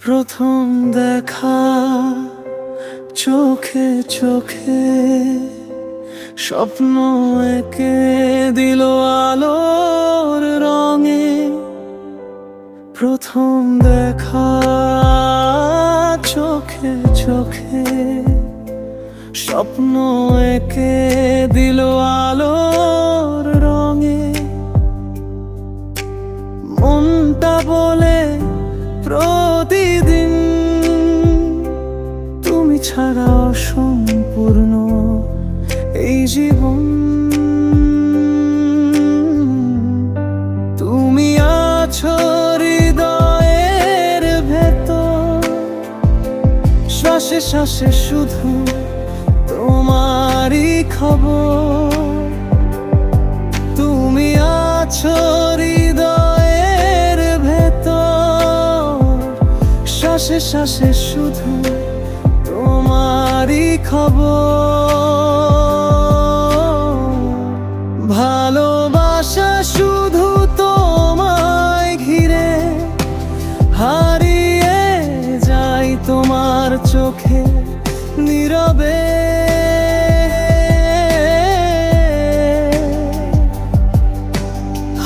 প্রথম দেখা চোখে চোখে স্বপ্ন এঁকে দিল আলোর রঙে। প্রথম দেখা চোখে চোখে স্বপ্ন এঁকে দিল আলোর রঙে। মনটা বলে প্রতিদিন তুমি ছাড়া অসম্পূর্ণ এই জীবন। তুমি আছো হৃদয়ের ভেতর, শ্বাসে শ্বাসে শুধু তোমারই খবর। তুমি আছো হৃদয়ের ভেতর, শ্বাসে শ্বাসে শুধু তোমারই খবর। ভালোবাসা শুধু তোমায় ঘিরে, হারিয়ে যাই তোমার চোখে নীরবে।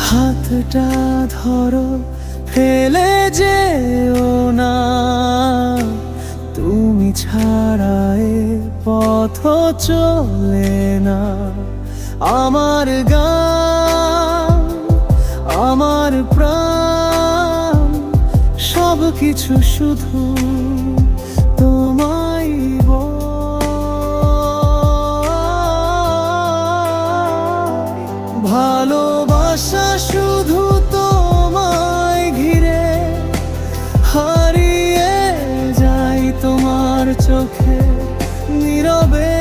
হাতটা ধরো, ফেলে যেও না, তুমি ছাড়া এ পথ চলে না। আমার গান, আমার প্রাণ, সব কিছু শুধু তোমায় ভালোবাসা শুধু তোমায় ঘিরে, হারিয়ে যাই তোমার চোখে নীরবে।